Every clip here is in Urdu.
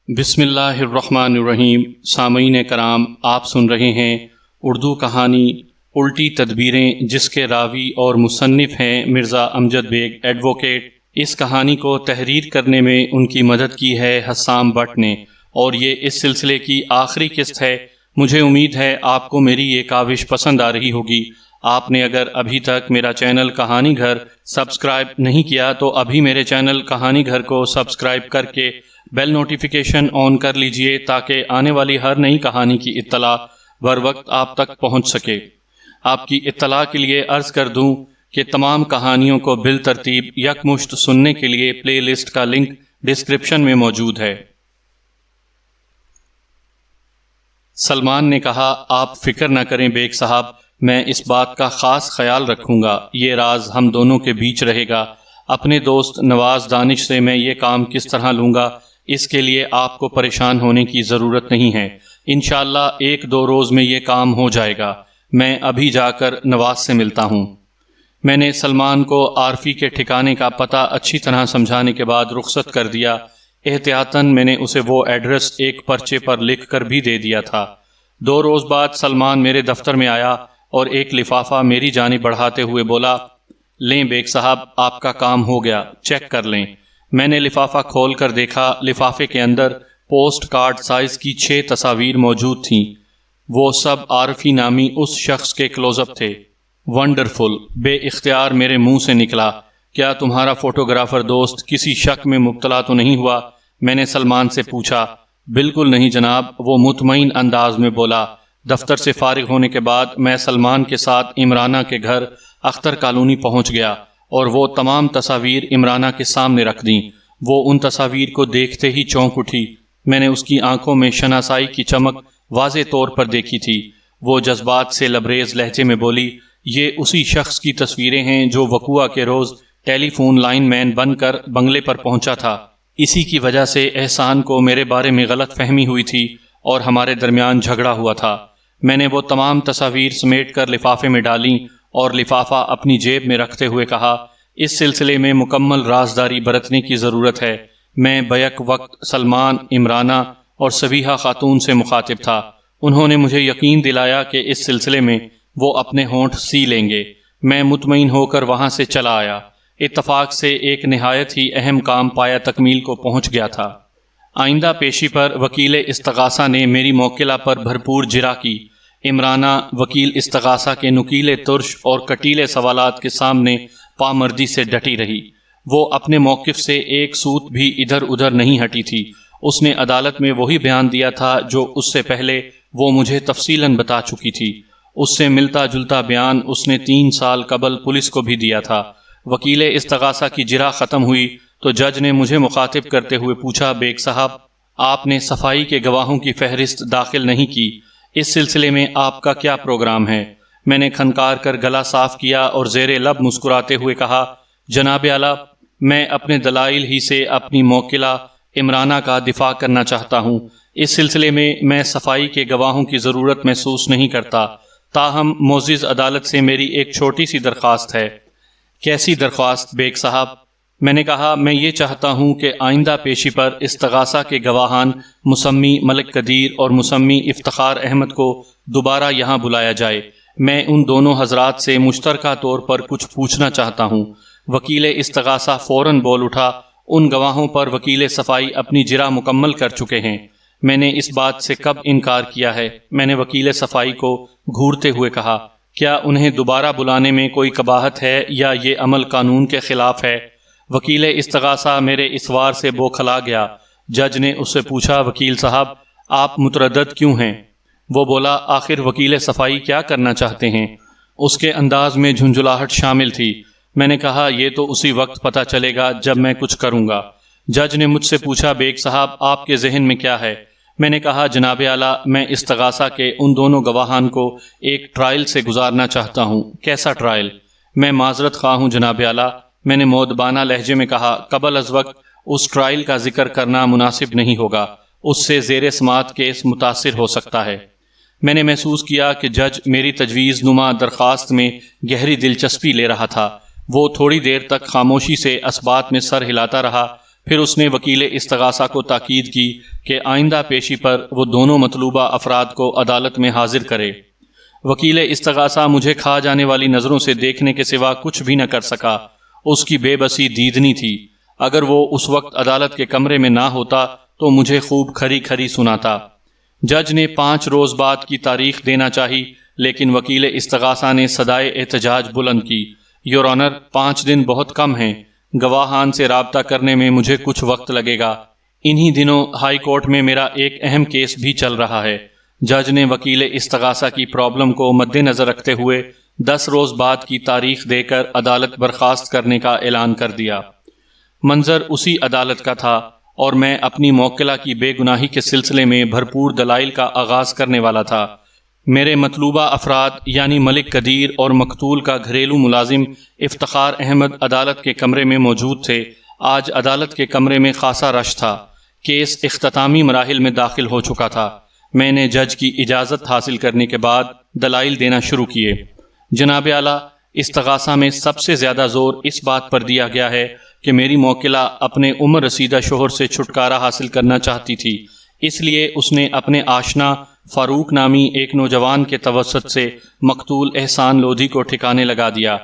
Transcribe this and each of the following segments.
بسم اللہ الرحمن الرحیم۔ سامعین کرام، آپ سن رہے ہیں اردو کہانی الٹی تدبیریں، جس کے راوی اور مصنف ہیں مرزا امجد بیگ ایڈووکیٹ۔ اس کہانی کو تحریر کرنے میں ان کی مدد کی ہے حسام بٹ نے، اور یہ اس سلسلے کی آخری قسط ہے۔ مجھے امید ہے آپ کو میری یہ کاوش پسند آ رہی ہوگی۔ آپ نے اگر ابھی تک میرا چینل کہانی گھر سبسکرائب نہیں کیا تو ابھی میرے چینل کہانی گھر کو سبسکرائب کر کے بیل نوٹیفیکیشن آن کر لیجئے، تاکہ آنے والی ہر نئی کہانی کی اطلاع بر وقت آپ تک پہنچ سکے۔ آپ کی اطلاع کے لیے عرض کر دوں کہ تمام کہانیوں کو بالترتیب یکمشت سننے کے لیے پلے لسٹ کا لنک ڈسکرپشن میں موجود ہے۔ سلمان نے کہا، آپ فکر نہ کریں بیگ صاحب، میں اس بات کا خاص خیال رکھوں گا، یہ راز ہم دونوں کے بیچ رہے گا۔ اپنے دوست نواز دانش سے میں یہ کام کس طرح لوں گا، اس کے لیے آپ کو پریشان ہونے کی ضرورت نہیں ہے۔ انشاءاللہ 1-2 روز میں یہ کام ہو جائے گا۔ میں ابھی جا کر نواز سے ملتا ہوں۔ میں نے سلمان کو عارفی کے ٹھکانے کا پتہ اچھی طرح سمجھانے کے بعد رخصت کر دیا۔ احتیاطاً میں نے اسے وہ ایڈریس ایک پرچے پر لکھ کر بھی دے دیا تھا۔ 2 روز بعد سلمان میرے دفتر میں آیا اور ایک لفافہ میری جانب بڑھاتے ہوئے بولا، لیں بیگ صاحب، آپ کا کام ہو گیا، چیک کر لیں۔ میں نے لفافہ کھول کر دیکھا۔ لفافے کے اندر پوسٹ کارڈ سائز کی 6 تصاویر موجود تھیں۔ وہ سب عارفی نامی اس شخص کے کلوز اپ تھے۔ ونڈرفل! بے اختیار میرے منہ سے نکلا، کیا تمہارا فوٹوگرافر دوست کسی شک میں مبتلا تو نہیں ہوا؟ میں نے سلمان سے پوچھا۔ بالکل نہیں جناب، وہ مطمئن انداز میں بولا۔ دفتر سے فارغ ہونے کے بعد میں سلمان کے ساتھ عمرانہ کے گھر اختر کالونی پہنچ گیا اور وہ تمام تصاویر عمرانہ کے سامنے رکھ دیں۔ وہ ان تصاویر کو دیکھتے ہی چونک اٹھی۔ میں نے اس کی آنکھوں میں شناسائی کی چمک واضح طور پر دیکھی تھی۔ وہ جذبات سے لبریز لہجے میں بولی، یہ اسی شخص کی تصویریں ہیں جو وقوعہ کے روز ٹیلی فون لائن مین بن کر بنگلے پر پہنچا تھا۔ اسی کی وجہ سے احسان کو میرے بارے میں غلط فہمی ہوئی تھی اور ہمارے درمیان جھگڑا ہوا تھا۔ میں نے وہ تمام تصاویر سمیٹ کر لفافے میں ڈالیں اور لفافہ اپنی جیب میں رکھتے ہوئے کہا، اس سلسلے میں مکمل رازداری برتنے کی ضرورت ہے۔ میں بیک وقت سلمان، عمرانہ اور صبیحہ خاتون سے مخاطب تھا۔ انہوں نے مجھے یقین دلایا کہ اس سلسلے میں وہ اپنے ہونٹ سی لیں گے۔ میں مطمئن ہو کر وہاں سے چلا آیا۔ اتفاق سے ایک نہایت ہی اہم کام پایا تکمیل کو پہنچ گیا تھا۔ آئندہ پیشی پر وکیل استغاثہ نے میری موکلہ پر بھرپور جرح کی۔ عمرانہ وکیل استغاثہ کے نکیلے ترش اور کٹیلے سوالات کے سامنے پامردی سے ڈٹی رہی۔ وہ اپنے موقف سے ایک سوت بھی ادھر ادھر نہیں ہٹی تھی۔ اس نے عدالت میں وہی بیان دیا تھا جو اس سے پہلے وہ مجھے تفصیلاً بتا چکی تھی۔ اس سے ملتا جلتا بیان اس نے 3 سال قبل پولیس کو بھی دیا تھا۔ وکیل استغاثہ کی جرح ختم ہوئی تو جج نے مجھے مخاطب کرتے ہوئے پوچھا، بیگ صاحب، آپ نے صفائی کے گواہوں کی فہرست داخل نہیں کی، اس سلسلے میں آپ کا کیا پروگرام ہے؟ میں نے کھنکار کر گلا صاف کیا اور زیر لب مسکراتے ہوئے کہا، جناب اعلیٰ، میں اپنے دلائل ہی سے اپنی موکلہ عمرانہ کا دفاع کرنا چاہتا ہوں۔ اس سلسلے میں صفائی کے گواہوں کی ضرورت محسوس نہیں کرتا۔ تاہم معزز عدالت سے میری ایک چھوٹی سی درخواست ہے۔ کیسی درخواست بیگ صاحب؟ میں نے کہا، میں یہ چاہتا ہوں کہ آئندہ پیشی پر استغاثہ کے گواہان مسمی ملک قدیر اور مسمی افتخار احمد کو دوبارہ یہاں بلایا جائے۔ میں ان دونوں حضرات سے مشترکہ طور پر کچھ پوچھنا چاہتا ہوں۔ وکیل استغاثہ فوراً بول اٹھا، ان گواہوں پر وکیل صفائی اپنی جرح مکمل کر چکے ہیں۔ میں نے اس بات سے کب انکار کیا ہے؟ میں نے وکیل صفائی کو گھورتے ہوئے کہا، کیا انہیں دوبارہ بلانے میں کوئی قباحت ہے یا یہ عمل قانون کے خلاف ہے؟ وکیل استغاثہ میرے اس وار سے بوکھلا گیا۔ جج نے اس سے پوچھا، وکیل صاحب، آپ متردد کیوں ہیں؟ وہ بولا، آخر وکیل صفائی کیا کرنا چاہتے ہیں؟ اس کے انداز میں جھنجھلاہٹ شامل تھی۔ میں نے کہا، یہ تو اسی وقت پتہ چلے گا جب میں کچھ کروں گا۔ جج نے مجھ سے پوچھا، بیگ صاحب، آپ کے ذہن میں کیا ہے؟ میں نے کہا، جناب اعلیٰ، میں استغاثہ کے ان دونوں گواہان کو ایک ٹرائل سے گزارنا چاہتا ہوں۔ کیسا ٹرائل؟ میں معذرت خواہ ہوں جناب اعلیٰ، میں نے مؤدبانہ لہجے میں کہا، قبل از وقت اس ٹرائل کا ذکر کرنا مناسب نہیں ہوگا، اس سے زیر سماعت کیس متاثر ہو سکتا ہے۔ میں نے محسوس کیا کہ جج میری تجویز نما درخواست میں گہری دلچسپی لے رہا تھا۔ وہ تھوڑی دیر تک خاموشی سے اسبات میں سر ہلاتا رہا، پھر اس نے وکیل استغاثہ کو تاکید کی کہ آئندہ پیشی پر وہ دونوں مطلوبہ افراد کو عدالت میں حاضر کرے۔ وکیل استغاثہ مجھے کھا جانے والی نظروں سے دیکھنے کے سوا کچھ بھی نہ کر سکا۔ اس کی بے بسی دیدنی تھی۔ اگر وہ اس وقت عدالت کے کمرے میں نہ ہوتا تو مجھے خوب کھری کھری سناتا۔ جج نے 5 روز بعد کی تاریخ دینا چاہی، لیکن وکیل استغاثہ نے صدائے احتجاج بلند کی۔ یور آنر، 5 دن بہت کم ہیں۔ گواہان سے رابطہ کرنے میں مجھے کچھ وقت لگے گا۔ انہی دنوں ہائی کورٹ میں میرا ایک اہم کیس بھی چل رہا ہے۔ جج نے وکیل استغاثہ کی پرابلم کو مد نظر رکھتے ہوئے 10 روز بعد کی تاریخ دے کر عدالت برخاست کرنے کا اعلان کر دیا۔ منظر اسی عدالت کا تھا اور میں اپنی موکلہ کی بے گناہی کے سلسلے میں بھرپور دلائل کا آغاز کرنے والا تھا۔ میرے مطلوبہ افراد یعنی ملک قدیر اور مقتول کا گھریلو ملازم افتخار احمد عدالت کے کمرے میں موجود تھے۔ آج عدالت کے کمرے میں خاصا رش تھا۔ کیس اختتامی مراحل میں داخل ہو چکا تھا۔ میں نے جج کی اجازت حاصل کرنے کے بعد دلائل دینا شروع کیے۔ جناب اعلیٰ، استغاثہ میں سب سے زیادہ زور اس بات پر دیا گیا ہے کہ میری موکلہ اپنے عمر رسیدہ شوہر سے چھٹکارا حاصل کرنا چاہتی تھی، اس لیے اس نے اپنے آشنا فاروق نامی ایک نوجوان کے توسط سے مقتول احسان لودھی کو ٹھکانے لگا دیا۔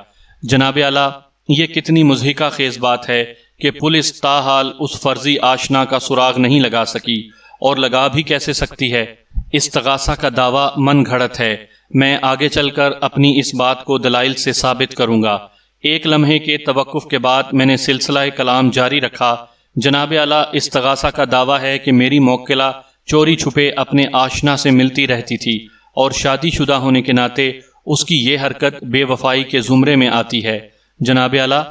جناب اعلیٰ، یہ کتنی مضحکہ خیز بات ہے کہ پولیس تاحال اس فرضی آشنا کا سراغ نہیں لگا سکی، اور لگا بھی کیسے سکتی ہے؟ استغاثہ کا دعویٰ من گھڑت ہے۔ میں آگے چل کر اپنی اس بات کو دلائل سے ثابت کروں گا۔ ایک لمحے کے توقف کے بعد میں نے سلسلہ کلام جاری رکھا۔ جناب اعلیٰ، استغاثہ کا دعویٰ ہے کہ میری موکلہ چوری چھپے اپنے آشنا سے ملتی رہتی تھی، اور شادی شدہ ہونے کے ناطے اس کی یہ حرکت بے وفائی کے زمرے میں آتی ہے۔ جناب اعلیٰ،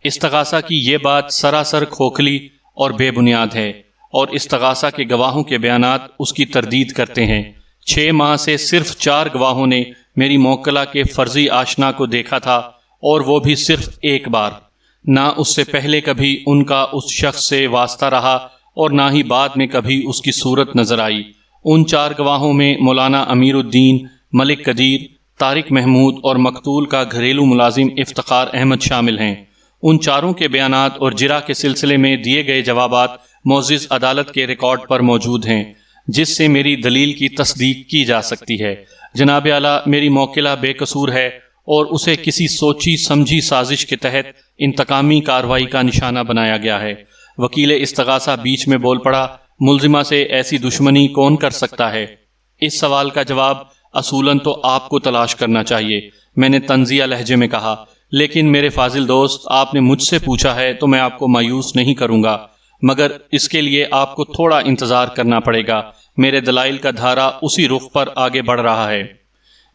استغاثہ کی یہ بات سراسر کھوکھلی اور بے بنیاد ہے، اور استغاثہ کے گواہوں کے بیانات اس کی تردید کرتے ہیں۔ 6 ماہ سے صرف 4 گواہوں نے میری موکلہ کے فرضی آشنا کو دیکھا تھا، اور وہ بھی صرف ایک بار۔ نہ اس سے پہلے کبھی ان کا اس شخص سے واسطہ رہا، اور نہ ہی بعد میں کبھی اس کی صورت نظر آئی۔ ان 4 گواہوں میں مولانا امیر الدین، ملک قدیر، طارق محمود اور مقتول کا گھریلو ملازم افتخار احمد شامل ہیں۔ ان چاروں کے بیانات اور جرح کے سلسلے میں دیے گئے جوابات معزز عدالت کے ریکارڈ پر موجود ہیں، جس سے میری دلیل کی تصدیق کی جا سکتی ہے۔ جناب اعلیٰ، میری موکلہ بے قصور ہے، اور اسے کسی سوچی سمجھی سازش کے تحت انتقامی کارروائی کا نشانہ بنایا گیا ہے۔ وکیل استغاثہ بیچ میں بول پڑا، ملزمہ سے ایسی دشمنی کون کر سکتا ہے؟ اس سوال کا جواب اصولاً تو آپ کو تلاش کرنا چاہیے، میں نے طنزیہ لہجے میں کہا، لیکن میرے فاضل دوست، آپ نے مجھ سے پوچھا ہے تو میں آپ کو مایوس نہیں کروں گا، مگر اس کے لیے آپ کو تھوڑا انتظار کرنا پڑے گا۔ میرے دلائل کا دھارا اسی رخ پر آگے بڑھ رہا ہے۔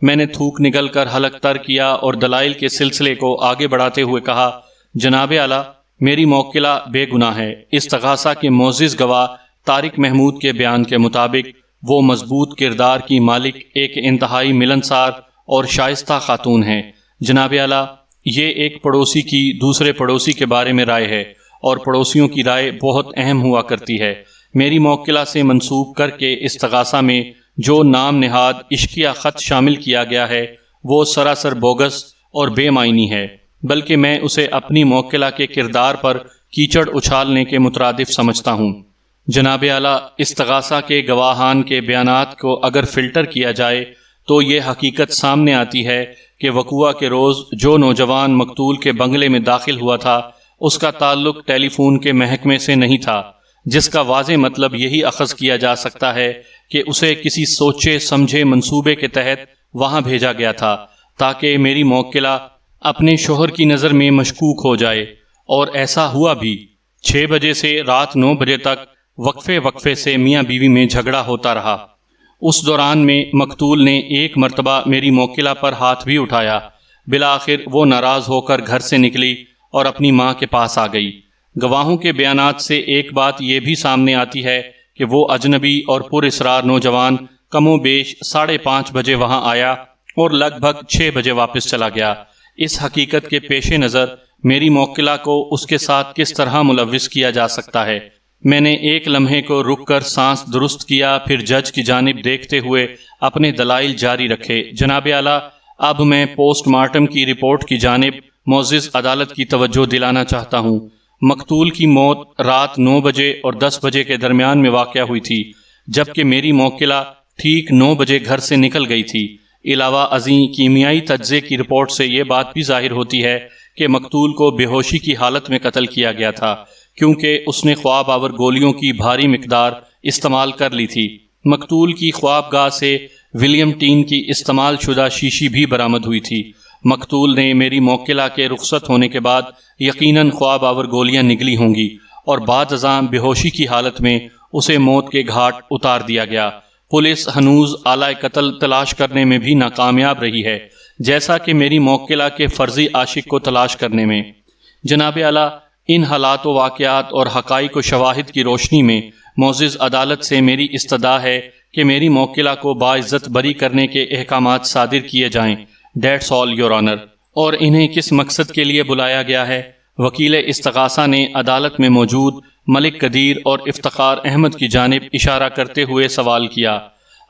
میں نے تھوک نگل کر حلق تر کیا اور دلائل کے سلسلے کو آگے بڑھاتے ہوئے کہا، جناب اعلیٰ، میری موکلہ بے گناہ ہے۔ استغاثہ کے معزز گواہ طارق محمود کے بیان کے مطابق وہ مضبوط کردار کی مالک ایک انتہائی ملنسار اور شائستہ خاتون ہیں۔ جناب اعلیٰ، یہ ایک پڑوسی کی دوسرے پڑوسی کے بارے میں رائے ہے، اور پڑوسیوں کی رائے بہت اہم ہوا کرتی ہے۔ میری موکلہ سے منسوب کر کے استغاثہ میں جو نام نہاد عشقیہ خط شامل کیا گیا ہے وہ سراسر بوگس اور بے معنی ہے، بلکہ میں اسے اپنی موکلہ کے کردار پر کیچڑ اچھالنے کے مترادف سمجھتا ہوں۔ جناب اعلیٰ، استغاثہ کے گواہان کے بیانات کو اگر فلٹر کیا جائے تو یہ حقیقت سامنے آتی ہے کہ وقوعہ کے روز جو نوجوان مقتول کے بنگلے میں داخل ہوا تھا اس کا تعلق ٹیلی فون کے محکمے سے نہیں تھا، جس کا واضح مطلب یہی اخذ کیا جا سکتا ہے کہ اسے کسی سوچے سمجھے منصوبے کے تحت وہاں بھیجا گیا تھا تاکہ میری موکلہ اپنے شوہر کی نظر میں مشکوک ہو جائے، اور ایسا ہوا بھی۔ 6 بجے سے رات 9 بجے تک وقفے سے میاں بیوی میں جھگڑا ہوتا رہا۔ اس دوران میں مقتول نے ایک مرتبہ میری موکلہ پر ہاتھ بھی اٹھایا۔ بالآخر وہ ناراض ہو کر گھر سے نکلی اور اپنی ماں کے پاس آ گئی۔ گواہوں کے بیانات سے ایک بات یہ بھی سامنے آتی ہے کہ وہ اجنبی اور پر اسرار نوجوان کم و بیش 5:30 بجے وہاں آیا اور لگ بھگ 6 بجے واپس چلا گیا۔ اس حقیقت کے پیش نظر میری موکلہ کو اس کے ساتھ کس طرح ملوث کیا جا سکتا ہے؟ میں نے ایک لمحے کو رک کر سانس درست کیا، پھر جج کی جانب دیکھتے ہوئے اپنے دلائل جاری رکھے۔ جناب اعلیٰ، اب میں پوسٹ مارٹم کی رپورٹ کی جانب معزز عدالت کی توجہ دلانا چاہتا ہوں۔ مقتول کی موت رات 9 بجے اور 10 بجے کے درمیان میں واقع ہوئی تھی، جبکہ میری موکلہ ٹھیک 9 بجے گھر سے نکل گئی تھی۔ علاوہ ازیں کیمیائی تجزیے کی رپورٹ سے یہ بات بھی ظاہر ہوتی ہے کہ مقتول کو بے ہوشی کی حالت میں قتل کیا گیا تھا، کیونکہ اس نے خواب آور گولیوں کی بھاری مقدار استعمال کر لی تھی۔ مقتول کی خواب گاہ سے ولیم ٹین کی استعمال شدہ شیشی بھی برآمد ہوئی تھی۔ مقتول نے میری موکلہ کے رخصت ہونے کے بعد یقیناً خواب آور گولیاں نگلی ہوں گی اور بعد ازاں بے ہوشی کی حالت میں اسے موت کے گھاٹ اتار دیا گیا۔ پولیس ہنوز آلہ قتل تلاش کرنے میں بھی ناکامیاب رہی ہے، جیسا کہ میری موکلہ کے فرضی عاشق کو تلاش کرنے میں۔ جناب اعلیٰ، ان حالات و واقعات اور حقائق و شواہد کی روشنی میں معزز عدالت سے میری استدعا ہے کہ میری موکلہ کو باعزت بری کرنے کے احکامات صادر کیے جائیں۔ That's all, Your Honor۔ اور انہیں کس مقصد کے لیے بلایا گیا ہے؟ وکیل استغاثہ نے عدالت میں موجود ملک قدیر اور افتخار احمد کی جانب اشارہ کرتے ہوئے سوال کیا۔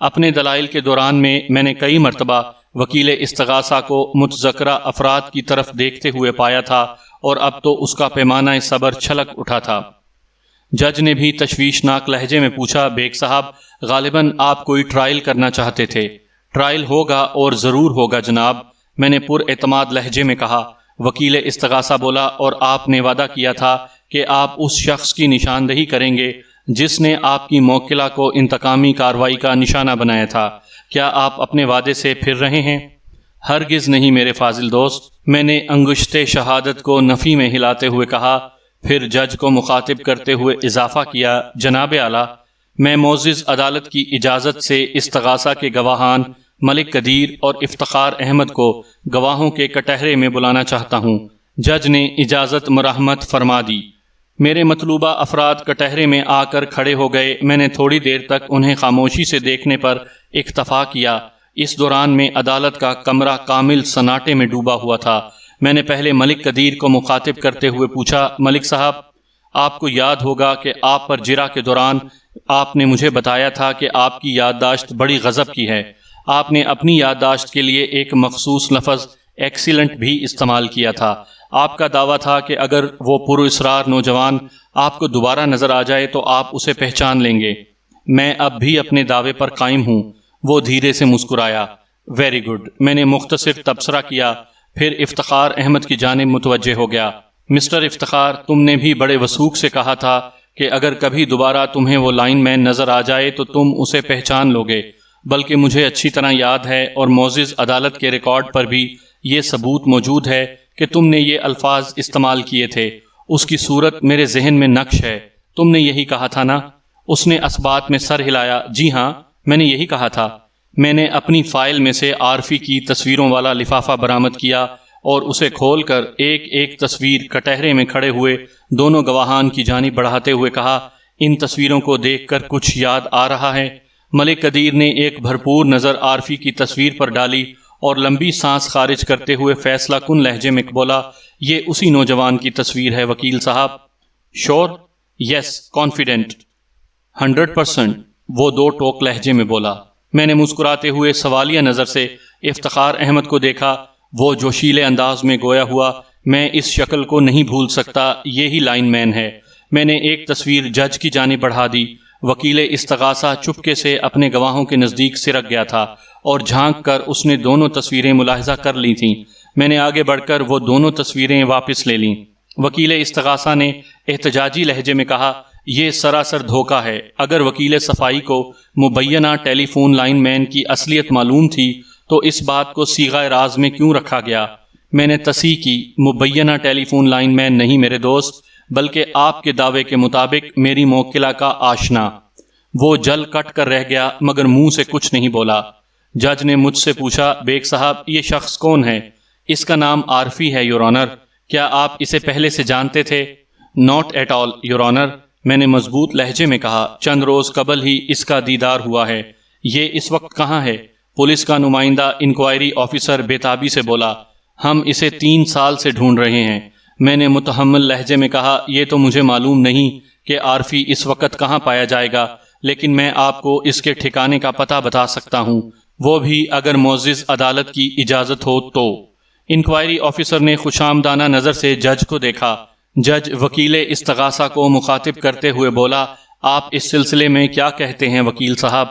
اپنے دلائل کے دوران میں نے کئی مرتبہ وکیل استغاثہ کو متذکرہ افراد کی طرف دیکھتے ہوئے پایا تھا اور اب تو اس کا پیمانہ صبر چھلک اٹھا تھا۔ جج نے بھی تشویشناک لہجے میں پوچھا، بیگ صاحب، غالباً آپ کوئی ٹرائل کرنا چاہتے تھے۔ ٹرائل ہوگا اور ضرور ہوگا جناب، میں نے پر اعتماد لہجے میں کہا۔ وکیل استغاثہ بولا، اور آپ نے وعدہ کیا تھا کہ آپ اس شخص کی نشاندہی کریں گے جس نے آپ کی موکلہ کو انتقامی کارروائی کا نشانہ بنایا تھا۔ کیا آپ اپنے وعدے سے پھر رہے ہیں؟ ہرگز نہیں میرے فاضل دوست، میں نے انگشت شہادت کو نفی میں ہلاتے ہوئے کہا۔ پھر جج کو مخاطب کرتے ہوئے اضافہ کیا، جناب اعلیٰ، میں معزز عدالت کی اجازت سے استغاثہ کے گواہان ملک قدیر اور افتخار احمد کو گواہوں کے کٹہرے میں بلانا چاہتا ہوں۔ جج نے اجازت مرحمت فرما دی۔ میرے مطلوبہ افراد کٹہرے میں آ کر کھڑے ہو گئے۔ میں نے تھوڑی دیر تک انہیں خاموشی سے دیکھنے پر اکتفا کیا۔ اس دوران میں عدالت کا کمرہ کامل سناٹے میں ڈوبا ہوا تھا۔ میں نے پہلے ملک قدیر کو مخاطب کرتے ہوئے پوچھا، ملک صاحب، آپ کو یاد ہوگا کہ آپ پر جرح کے دوران آپ نے مجھے بتایا تھا کہ آپ کی یادداشت بڑی غضب کی ہے۔ آپ نے اپنی یادداشت کے لیے ایک مخصوص لفظ ایکسیلنٹ بھی استعمال کیا تھا۔ آپ کا دعویٰ تھا کہ اگر وہ پراسرار نوجوان آپ کو دوبارہ نظر آ جائے تو آپ اسے پہچان لیں گے۔ میں اب بھی اپنے دعوے پر قائم ہوں۔ وہ دھیرے سے مسکرایا۔ ویری گڈ، میں نے مختصر تبصرہ کیا، پھر افتخار احمد کی جانب متوجہ ہو گیا۔ مسٹر افتخار، تم نے بھی بڑے وثوق سے کہا تھا کہ اگر کبھی دوبارہ تمہیں وہ لائن مین نظر آ جائے تو تم اسے پہچان لو گے، بلکہ مجھے اچھی طرح یاد ہے اور معزز عدالت کے ریکارڈ پر بھی یہ ثبوت موجود ہے کہ تم نے یہ الفاظ استعمال کیے تھے۔ اس کی صورت میرے ذہن میں نقش ہے۔ تم نے یہی کہا تھا نا؟ اس نے اثبات میں سر ہلایا۔ جی ہاں، میں نے یہی کہا تھا۔ میں نے اپنی فائل میں سے عارفی کی تصویروں والا لفافہ برآمد کیا اور اسے کھول کر ایک ایک تصویر کٹہرے میں کھڑے ہوئے دونوں گواہان کی جانب بڑھاتے ہوئے کہا، ان تصویروں کو دیکھ کر کچھ یاد آ رہا ہے؟ ملک قدیر نے ایک بھرپور نظر عارفی کی تصویر پر ڈالی اور لمبی سانس خارج کرتے ہوئے فیصلہ کن لہجے میں بولا، یہ اسی نوجوان کی تصویر ہے وکیل صاحب۔ شور؟ یس، کانفیڈنٹ، 100%، وہ دو ٹوک لہجے میں بولا۔ میں نے مسکراتے ہوئے سوالیہ نظر سے افتخار احمد کو دیکھا۔ وہ جوشیلے انداز میں گویا ہوا، میں اس شکل کو نہیں بھول سکتا، یہی لائن مین ہے۔ میں نے ایک تصویر جج کی جانب بڑھا دی۔ وکیل استغاثہ چپکے سے اپنے گواہوں کے نزدیک سرک گیا تھا اور جھانک کر اس نے دونوں تصویریں ملاحظہ کر لی تھیں۔ میں نے آگے بڑھ کر وہ دونوں تصویریں واپس لے لیں۔ وکیل استغاثہ نے احتجاجی لہجے میں کہا، یہ سراسر دھوکہ ہے۔ اگر وکیل صفائی کو مبینہ ٹیلی فون لائن مین کی اصلیت معلوم تھی تو اس بات کو صیغہ راز میں کیوں رکھا گیا؟ میں نے تصحیح کی، مبینہ ٹیلی فون لائن مین نہیں میرے دوست، بلکہ آپ کے دعوے کے مطابق میری موکلہ کا آشنا۔ وہ جل کٹ کر رہ گیا مگر منہ سے کچھ نہیں بولا۔ جج نے مجھ سے پوچھا، بیگ صاحب، یہ شخص کون ہے؟ اس کا نام عارفی ہے یور آنر۔ کیا آپ اسے پہلے سے جانتے تھے؟ Not at all your honour, میں نے مضبوط لہجے میں کہا، چند روز قبل ہی اس کا دیدار ہوا ہے۔ یہ اس وقت کہاں ہے؟ پولیس کا نمائندہ انکوائری آفیسر بےتابی سے بولا، ہم اسے 3 سال سے ڈھونڈ رہے ہیں۔ میں نے متحمل لہجے میں کہا، یہ تو مجھے معلوم نہیں کہ عارفی اس وقت کہاں پایا جائے گا، لیکن میں آپ کو اس کے ٹھکانے کا پتہ بتا سکتا ہوں، وہ بھی اگر معزز عدالت کی اجازت ہو تو۔ انکوائری آفیسر نے خوشامدانہ نظر سے جج کو دیکھا۔ جج وکیل استغاثہ کو مخاطب کرتے ہوئے بولا، آپ اس سلسلے میں کیا کہتے ہیں وکیل صاحب؟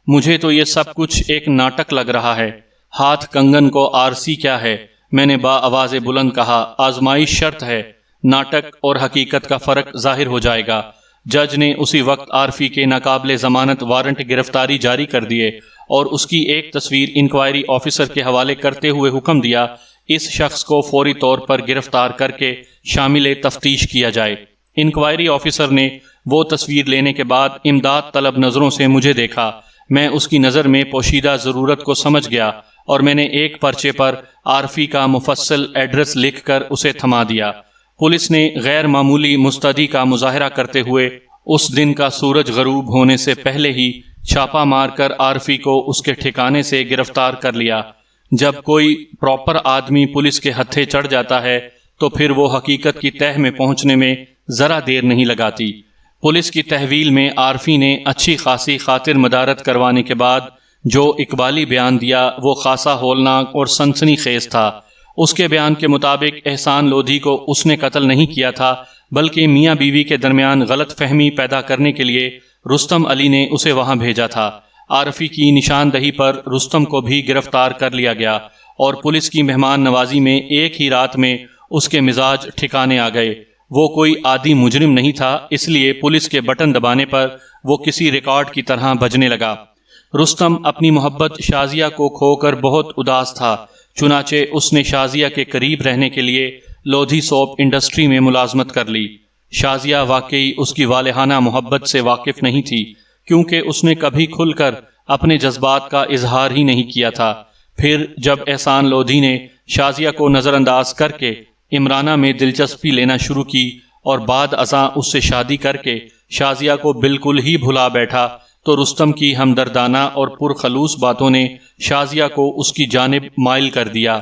مجھے تو یہ سب کچھ ایک ناٹک لگ رہا ہے۔ ہاتھ کنگن کو آرسی کیا ہے؟ میں نے با آواز بلند کہا، آزمائش شرط ہے، ناٹک اور حقیقت کا فرق ظاہر ہو جائے گا۔ جج نے اسی وقت عارفی کے ناقابل ضمانت وارنٹ گرفتاری جاری کر دیے اور اس کی ایک تصویر انکوائری آفیسر کے حوالے کرتے ہوئے حکم دیا، اس شخص کو فوری طور پر گرفتار کر کے شامل تفتیش کیا جائے۔ انکوائری آفیسر نے وہ تصویر لینے کے بعد امداد طلب نظروں سے مجھے دیکھا۔ میں اس کی نظر میں پوشیدہ ضرورت کو سمجھ گیا اور میں نے ایک پرچے پر عارفی کا مفصل ایڈریس لکھ کر اسے تھما دیا۔ پولیس نے غیر معمولی مستعدی کا مظاہرہ کرتے ہوئے اس دن کا سورج غروب ہونے سے پہلے ہی چھاپا مار کر عارفی کو اس کے ٹھکانے سے گرفتار کر لیا۔ جب کوئی پراپر آدمی پولیس کے ہتھے چڑھ جاتا ہے تو پھر وہ حقیقت کی تہہ میں پہنچنے میں ذرا دیر نہیں لگاتی۔ پولیس کی تحویل میں عارفی نے اچھی خاصی خاطر مدارت کروانے کے بعد جو اقبالی بیان دیا وہ خاصا ہولناک اور سنسنی خیز تھا۔ اس کے بیان کے مطابق احسان لودھی کو اس نے قتل نہیں کیا تھا، بلکہ میاں بیوی کے درمیان غلط فہمی پیدا کرنے کے لیے رستم علی نے اسے وہاں بھیجا تھا۔ عارفی کی نشاندہی پر رستم کو بھی گرفتار کر لیا گیا اور پولیس کی مہمان نوازی میں ایک ہی رات میں اس کے مزاج ٹھکانے آ گئے۔ وہ کوئی عادی مجرم نہیں تھا، اس لیے پولیس کے بٹن دبانے پر وہ کسی ریکارڈ کی طرح بجنے لگا۔ رستم اپنی محبت شازیہ کو کھو کر بہت اداس تھا، چنانچہ اس نے شازیہ کے قریب رہنے کے لیے لودھی سوپ انڈسٹری میں ملازمت کر لی۔ شازیہ واقعی اس کی والہانہ محبت سے واقف نہیں تھی، کیونکہ اس نے کبھی کھل کر اپنے جذبات کا اظہار ہی نہیں کیا تھا۔ پھر جب احسان لودھی نے شازیہ کو نظر انداز کر کے عمرانہ میں دلچسپی لینا شروع کی اور بعد ازاں اس سے شادی کر کے شازیہ کو بالکل ہی بھلا بیٹھا، تو رستم کی ہمدردانہ اور پرخلوص باتوں نے شازیہ کو اس کی جانب مائل کر دیا۔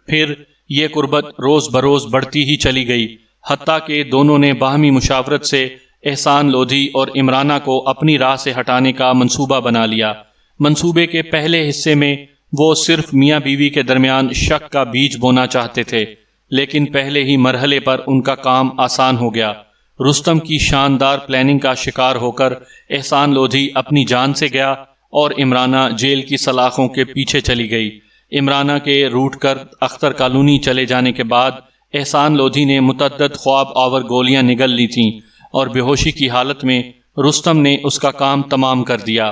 پھر یہ قربت روز بروز بڑھتی ہی چلی گئی، حتیٰ کہ دونوں نے باہمی مشاورت سے احسان لودھی اور عمرانہ کو اپنی راہ سے ہٹانے کا منصوبہ بنا لیا۔ منصوبے کے پہلے حصے میں وہ صرف میاں بیوی کے درمیان شک کا بیج بونا چاہتے تھے، لیکن پہلے ہی مرحلے پر ان کا کام آسان ہو گیا۔ رستم کی شاندار پلاننگ کا شکار ہو کر احسان لودھی اپنی جان سے گیا اور عمرانہ جیل کی سلاخوں کے پیچھے چلی گئی۔ عمرانہ کے روٹ کر اختر کالونی چلے جانے کے بعد احسان لودھی نے متعدد خواب آور گولیاں نگل لی تھیں اور بے ہوشی کی حالت میں رستم نے اس کا کام تمام کر دیا۔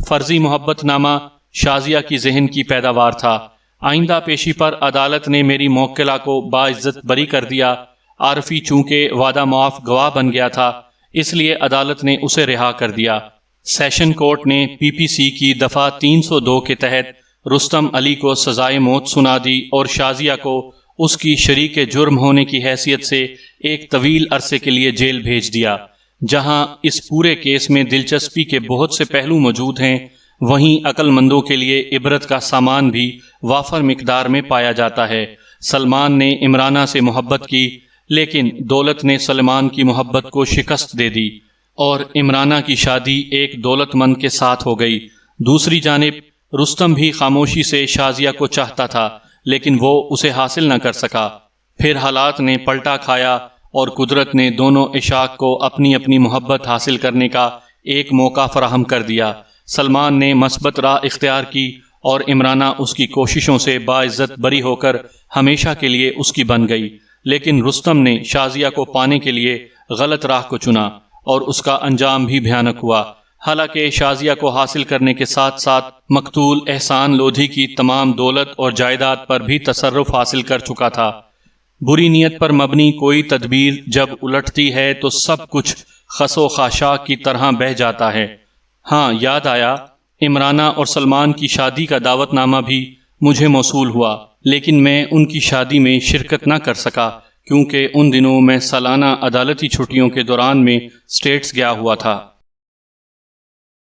فرضی محبت نامہ شازیہ کی ذہن کی پیداوار تھا۔ آئندہ پیشی پر عدالت نے میری موکلہ کو باعزت بری کر دیا۔ عارفی چونکہ وعدہ معاف گواہ بن گیا تھا، اس لیے عدالت نے اسے رہا کر دیا۔ سیشن کورٹ نے پی پی سی کی دفعہ 302 کے تحت رستم علی کو سزائے موت سنا دی اور شازیہ کو اس کی شریک جرم ہونے کی حیثیت سے ایک طویل عرصے کے لیے جیل بھیج دیا۔ جہاں اس پورے کیس میں دلچسپی کے بہت سے پہلو موجود ہیں، وہیں عقل مندوں کے لیے عبرت کا سامان بھی وافر مقدار میں پایا جاتا ہے۔ سلمان نے عمرانہ سے محبت کی، لیکن دولت نے سلمان کی محبت کو شکست دے دی اور عمرانہ کی شادی ایک دولت مند کے ساتھ ہو گئی۔ دوسری جانب رستم بھی خاموشی سے شازیہ کو چاہتا تھا، لیکن وہ اسے حاصل نہ کر سکا۔ پھر حالات نے پلٹا کھایا اور قدرت نے دونوں عشاق کو اپنی اپنی محبت حاصل کرنے کا ایک موقع فراہم کر دیا۔ سلمان نے مثبت راہ اختیار کی اور عمرانہ اس کی کوششوں سے باعزت بری ہو کر ہمیشہ کے لیے اس کی بن گئی، لیکن رستم نے شازیہ کو پانے کے لیے غلط راہ کو چنا اور اس کا انجام بھی بھیانک ہوا۔ حالانکہ شازیہ کو حاصل کرنے کے ساتھ ساتھ مقتول احسان لودھی کی تمام دولت اور جائیداد پر بھی تصرف حاصل کر چکا تھا۔ بری نیت پر مبنی کوئی تدبیر جب الٹتی ہے تو سب کچھ خس و خاشاک کی طرح بہہ جاتا ہے۔ ہاں، یاد آیا، عمرانہ اور سلمان کی شادی کا دعوت نامہ بھی مجھے موصول ہوا، لیکن میں ان کی شادی میں شرکت نہ کر سکا کیونکہ ان دنوں میں سالانہ عدالتی چھٹیوں کے دوران میں اسٹیٹس گیا ہوا تھا۔